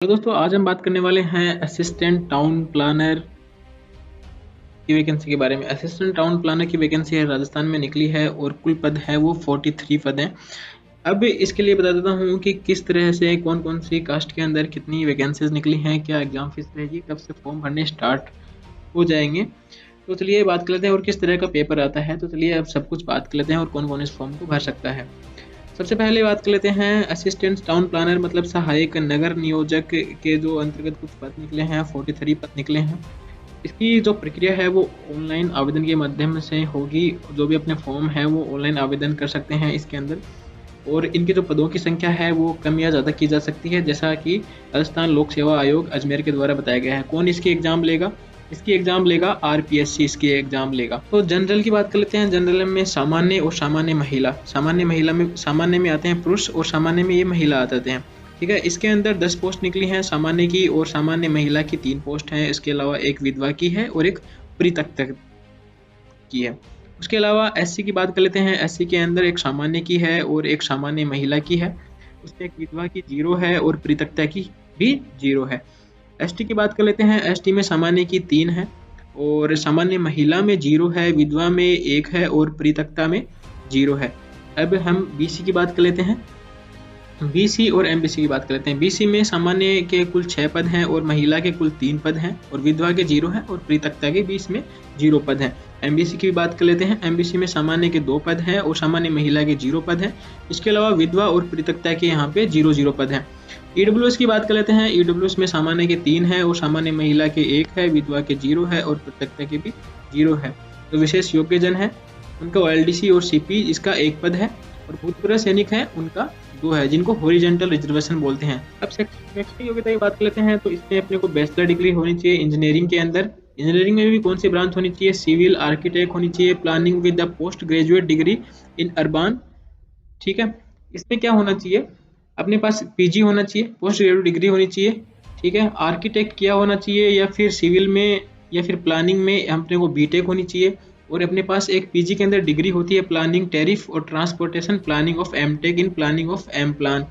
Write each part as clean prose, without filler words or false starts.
तो दोस्तों आज हम बात करने वाले हैं असिस्टेंट टाउन प्लानर की वैकेंसी के बारे में। असिस्टेंट टाउन प्लानर की वैकेंसी है राजस्थान में निकली है और कुल पद है वो 43 पद हैं। अब इसके लिए बता देता हूँ कि किस तरह से कौन कौन सी कास्ट के अंदर कितनी वैकेंसीज निकली हैं, क्या एग्जाम फीस रहेगी, कब से फॉर्म भरने स्टार्ट हो जाएंगे। तो चलिए बात कर लेते हैं और किस तरह का पेपर आता है। तो चलिए अब सब कुछ बात कर लेते हैं और कौन कौन इस फॉर्म को भर सकता है। सबसे पहले बात कर लेते हैं असिस्टेंट टाउन प्लानर मतलब सहायक नगर नियोजक के जो अंतर्गत कुछ पद निकले हैं, 43 पद निकले हैं। इसकी जो प्रक्रिया है वो ऑनलाइन आवेदन के माध्यम से होगी। जो भी अपने फॉर्म है वो ऑनलाइन आवेदन कर सकते हैं इसके अंदर। और इनके जो पदों की संख्या है वो कम या ज़्यादा की जा सकती है, जैसा कि राजस्थान लोक सेवा आयोग अजमेर के द्वारा बताया गया है। कौन इसकी एग्ज़ाम लेगा? इसकी एग्ज़ाम लेगा आरपीएससी, इसकी एग्ज़ाम लेगा। तो जनरल की बात कर लेते हैं। जनरल में सामान्य और सामान्य महिला, सामान्य में आते हैं पुरुष और सामान्य में ये महिला आते हैं। ठीक है, इसके अंदर 10 पोस्ट निकली हैं सामान्य की, और सामान्य महिला की 3 पोस्ट हैं। इसके अलावा एक विधवा की है और एक परित्यक्त की है। उसके अलावा एससी की बात कर लेते हैं। एससी के अंदर एक सामान्य की है और एक सामान्य महिला की है। उसमें एक विधवा की 0 है और परित्यक्ता की भी 0 है। एसटी की बात कर लेते हैं। एसटी में सामान्य की 3 है और सामान्य महिला में 0 है, विधवा में 1 है और परित्यक्ता में 0 है। अब हम बीसी की बात कर लेते हैं। बीसी और एमबीसी की बात कर लेते हैं। बीसी में सामान्य के कुल 6 पद हैं और महिला के कुल 3 पद हैं और विधवा के 0 है और परित्यक्ता के 20 में 0 पद हैं। एमबीसी की बात कर लेते हैं। एमबीसी में सामान्य के 2 पद हैं और सामान्य महिला के 0 पद हैं। इसके अलावा विधवा और परित्यक्ता के यहाँ पे 0 पद हैं। ईडब्ल्यूएस की बात कर लेते हैं। ईडब्ल्यूएस में सामान्य के 3 है और सामान्य महिला के 1 है, विधवा के 0 है और परित्यक्ता के भी 0 है। तो विशेष योग्यजन है उनका ओएलडीसी और सीपी इसका 1 पद है और भूतपूर्व सैनिक है उनका 2 है, जिनको हॉरिजॉन्टल रिजर्वेशन बोलते हैं। अब शैक्षणिक योग्यता की बात कर लेते हैं। तो इसमें अपने को बैचलर डिग्री होनी चाहिए इंजीनियरिंग के अंदर। इंजीनियरिंग में भी कौन सी ब्रांच होनी चाहिए? सिविल, आर्किटेक्ट होनी चाहिए, planning with the post graduate degree in urban. ठीक है, इसमें क्या होना चाहिए? अपने पास पीजी होना चाहिए, पोस्ट ग्रेजुएट डिग्री होनी चाहिए। ठीक है, आर्किटेक्ट किया होना चाहिए या फिर सिविल में या फिर प्लानिंग में अपने को बीटेक होनी चाहिए। और अपने पास एक पीजी के अंदर डिग्री होती है प्लानिंग टैरिफ और transportation planning of MTech in planning of M plan.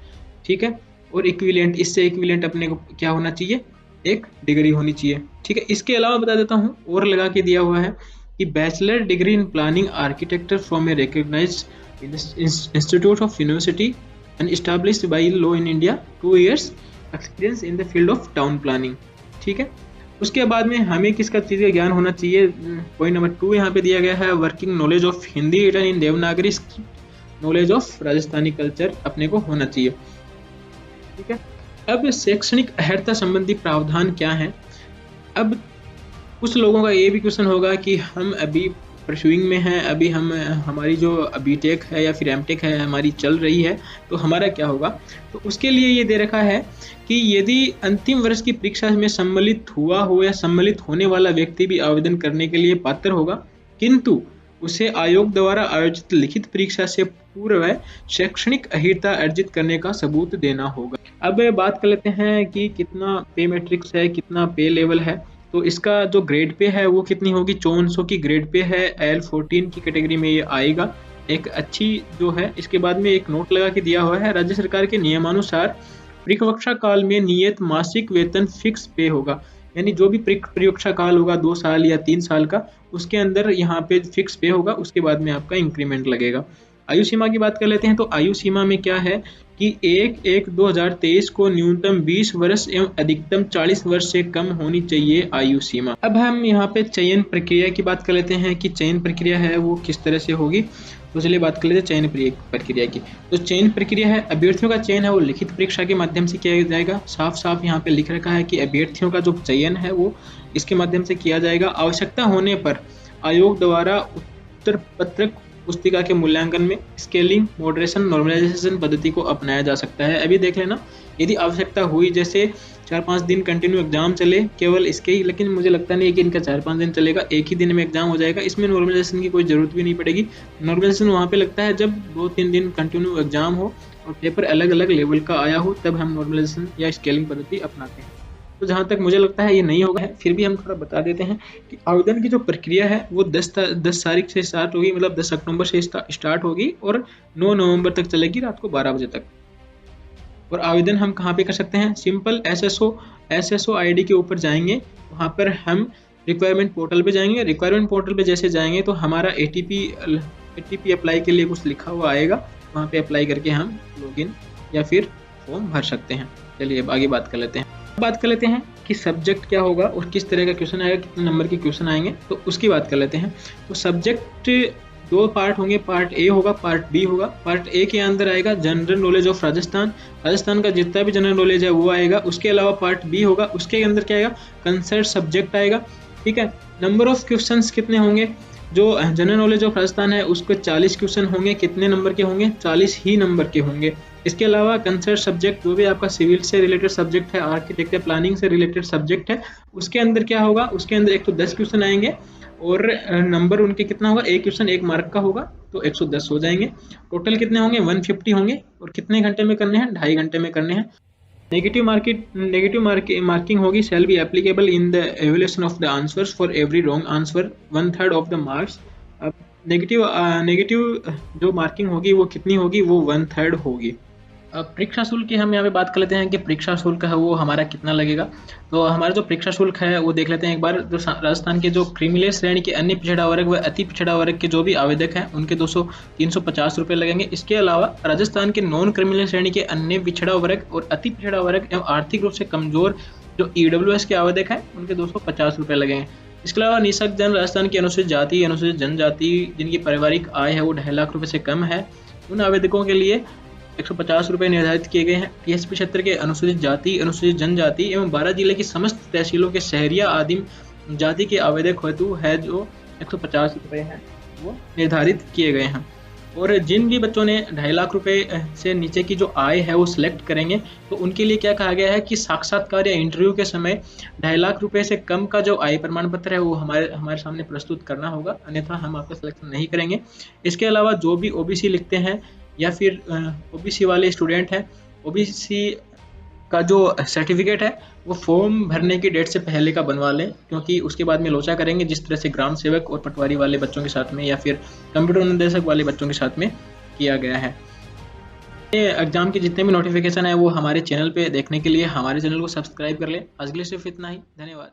ठीक है, और इक्विवेलेंट, इससे इक्विवेलेंट अपने को क्या होना चाहिए? एक डिग्री होनी चाहिए। ठीक है, इसके अलावा बता देता हूँ और लगा के दिया हुआ है कि bachelor degree in planning architecture from a recognised institute of university and established by law in India, 2 years experience in the field of town planning. ठीक है, उसके बाद में हमें किसका चीज़ का ज्ञान होना चाहिए? पॉइंट नंबर 2 यहाँ पे दिया गया है, working knowledge of Hindi written in Devanagari, knowledge of Rajasthani culture अपने को होना चाहिए। ठीक है, अब शैक्षणिक अर्हता संबंधी प्रावधान क्या है? अब कुछ लोगों का ये भी क्वेश्चन होगा कि हम अभी परस्यूइंग में हैं, अभी हमारी जो बीटेक है या फिर एमटेक है हमारी चल रही है, तो हमारा क्या होगा? तो उसके लिए ये दे रखा है कि यदि अंतिम वर्ष की परीक्षा में सम्मिलित हुआ हो या सम्मिलित होने वाला व्यक्ति भी आवेदन करने के लिए पात्र होगा, किंतु उसे आयोग द्वारा आयोजित लिखित परीक्षा से पूर्व शैक्षणिक अर्हता अर्जित करने का सबूत देना होगा। अब बात कर लेते हैं कि कितना पे मैट्रिक्स है, कितना पे लेवल है। तो इसका जो ग्रेड पे है वो कितनी होगी? 5400 की ग्रेड पे है, L14 की कैटेगरी में ये आएगा। एक अच्छी जो है, इसके बाद में एक नोट लगा के दिया हुआ है, राज्य सरकार के नियमानुसार परीक्षा काल में नियत मासिक वेतन फिक्स पे होगा। यानी जो भी परीक्षा काल होगा 2 साल या 3 साल का, उसके अंदर यहाँ पे फिक्स पे होगा, उसके बाद में आपका इंक्रीमेंट लगेगा। आयु सीमा की बात कर लेते हैं। तो आयु सीमा में क्या है कि 1/1/2023 को न्यूनतम 20 वर्ष एवं अधिकतम 40 वर्ष से कम होनी चाहिए आयु सीमा। अब हम यहाँ पे चयन प्रक्रिया की बात कर लेते हैं कि चयन प्रक्रिया है वो किस तरह से होगी। तो चलिए बात कर लेते हैं चयन प्रक्रिया की। तो चयन प्रक्रिया है, अभ्यर्थियों का चयन है वो लिखित परीक्षा के माध्यम से किया जाएगा। साफ साफ यहाँ पे लिख रखा है कि अभ्यर्थियों का जो चयन है वो इसके माध्यम से किया जाएगा। आवश्यकता होने पर आयोग द्वारा उत्तर पत्रक पुस्तिका के मूल्यांकन में स्केलिंग, मॉडरेशन, नॉर्मलाइजेशन पद्धति को अपनाया जा सकता है। अभी देख लेना, यदि आवश्यकता हुई, जैसे 4-5 दिन कंटिन्यू एग्जाम चले केवल इसके ही, लेकिन मुझे लगता नहीं है कि इनका 4-5 दिन चलेगा, एक ही दिन में एग्जाम हो जाएगा। इसमें नॉर्मलाइजेशन की कोई ज़रूरत भी नहीं पड़ेगी। नॉर्मलाइजेशन वहाँ पे लगता है जब 2-3 दिन कंटिन्यू एग्जाम हो और पेपर अलग अलग लेवल का आया हो, तब हम नॉर्मलाइजेशन या स्केलिंग पद्धति अपनाते हैं। तो जहाँ तक मुझे लगता है ये नहीं होगा है, फिर भी हम थोड़ा बता देते हैं कि आवेदन की जो प्रक्रिया है वो 10 तारीख से स्टार्ट होगी, मतलब 10 अक्टूबर से स्टार्ट होगी और 9 नवंबर तक चलेगी, रात को 12 बजे तक। और आवेदन हम कहाँ पे कर सकते हैं? सिंपल एसएसओ आईडी के ऊपर जाएंगे, वहाँ पर हम रिक्वायरमेंट पोर्टल पे जाएंगे। रिक्वायरमेंट पोर्टल पे जैसे जाएंगे तो हमारा एटीपी अप्लाई के लिए कुछ लिखा हुआ आएगा, वहाँ पे अप्लाई करके हम लॉगिन या फिर फॉर्म भर सकते हैं। चलिए अब आगे बात कर लेते हैं। बात कर लेते हैं कि सब्जेक्ट क्या होगा और किस तरह का क्वेश्चन आएगा, कितने नंबर के क्वेश्चन आएंगे, तो उसकी बात कर लेते हैं। तो सब्जेक्ट दो पार्ट होंगे, पार्ट ए होगा, पार्ट बी होगा। पार्ट ए के अंदर आएगा जनरल नॉलेज ऑफ राजस्थान का जितना भी जनरल नॉलेज है वो आएगा। उसके अलावा पार्ट बी होगा, उसके अंदर क्या आएगा? कंसर्न सब्जेक्ट आएगा। ठीक है, नंबर ऑफ क्वेश्चंस कितने होंगे? जो जनरल नॉलेज ऑफ राजस्थान है उसके 40 क्वेश्चन होंगे। कितने नंबर के होंगे? 40 ही नंबर के होंगे। इसके अलावा कंसर्न सब्जेक्ट जो भी आपका सिविल से रिलेटेड सब्जेक्ट है, आर्किटेक्ट या प्लानिंग से रिलेटेड सब्जेक्ट है, उसके अंदर क्या होगा? उसके अंदर एक तो 10 क्वेश्चन आएंगे और नंबर उनके कितना होगा? एक क्वेश्चन 1 मार्क का होगा, तो 110 हो जाएंगे। टोटल कितने होंगे? 150 होंगे। और कितने घंटे में करने हैं? 2.5 घंटे में करने हैं। नेगेटिव मार्किंग होगी, shall be applicable in the evolution of the answers for every wrong answer 1/3 of the marks. अब नेगेटिव जो मार्किंग होगी वो कितनी होगी? वो 1/3 होगी। अब परीक्षा शुल्क की हम यहाँ पे बात कर लेते हैं कि परीक्षा शुल्क है वो हमारा कितना लगेगा। तो हमारा जो परीक्षा शुल्क है वो देख लेते हैं एक बार। जो राजस्थान के जो क्रीमिलेयर श्रेणी के अन्य पिछड़ा वर्ग व अति पिछड़ा वर्ग के जो भी आवेदक हैं उनके 350 रुपये लगेंगे। इसके अलावा राजस्थान के नॉन क्रीमिलेयर श्रेणी के अन्य पिछड़ा वर्ग और अति पिछड़ा वर्ग एवं आर्थिक रूप से कमजोर जो EWS के आवेदक हैं उनके 250 रुपये लगेंगे। इसके अलावा निःशक्त जन राजस्थान की अनुसूचित जाति, अनुसूचित जनजाति जिनकी पारिवारिक आय है वो 2.5 लाख रुपये से कम है, उन आवेदकों के लिए 150 रुपये निर्धारित किए गए हैं। TSP क्षेत्र के अनुसूचित जाति, अनुसूचित जनजाति एवं 12 जिले की समस्त तहसीलों के शहरिया आदिम जाति के आवेदक हेतु है जो 150 रुपये हैं वो निर्धारित किए गए हैं। और जिन भी बच्चों ने 2.5 लाख रुपये से नीचे की जो आय है वो सिलेक्ट करेंगे तो उनके लिए क्या कहा गया है कि साक्षात्कार या इंटरव्यू के समय 2.5 लाख रुपये से कम का जो आय प्रमाण पत्र है वो हमारे सामने प्रस्तुत करना होगा, अन्यथा हम आपका सिलेक्शन नहीं करेंगे। इसके अलावा जो भी OBC लिखते हैं या फिर OBC वाले स्टूडेंट हैं, OBC का जो सर्टिफिकेट है वो फॉर्म भरने की डेट से पहले का बनवा लें, क्योंकि उसके बाद में लोचा करेंगे जिस तरह से ग्राम सेवक और पटवारी वाले बच्चों के साथ में या फिर कंप्यूटर अनुदेशक वाले बच्चों के साथ में किया गया है। एग्जाम के जितने भी नोटिफिकेशन है वो हमारे चैनल पे देखने के लिए हमारे चैनल को सब्सक्राइब कर लें। आज के लिए सिर्फ इतना ही, धन्यवाद।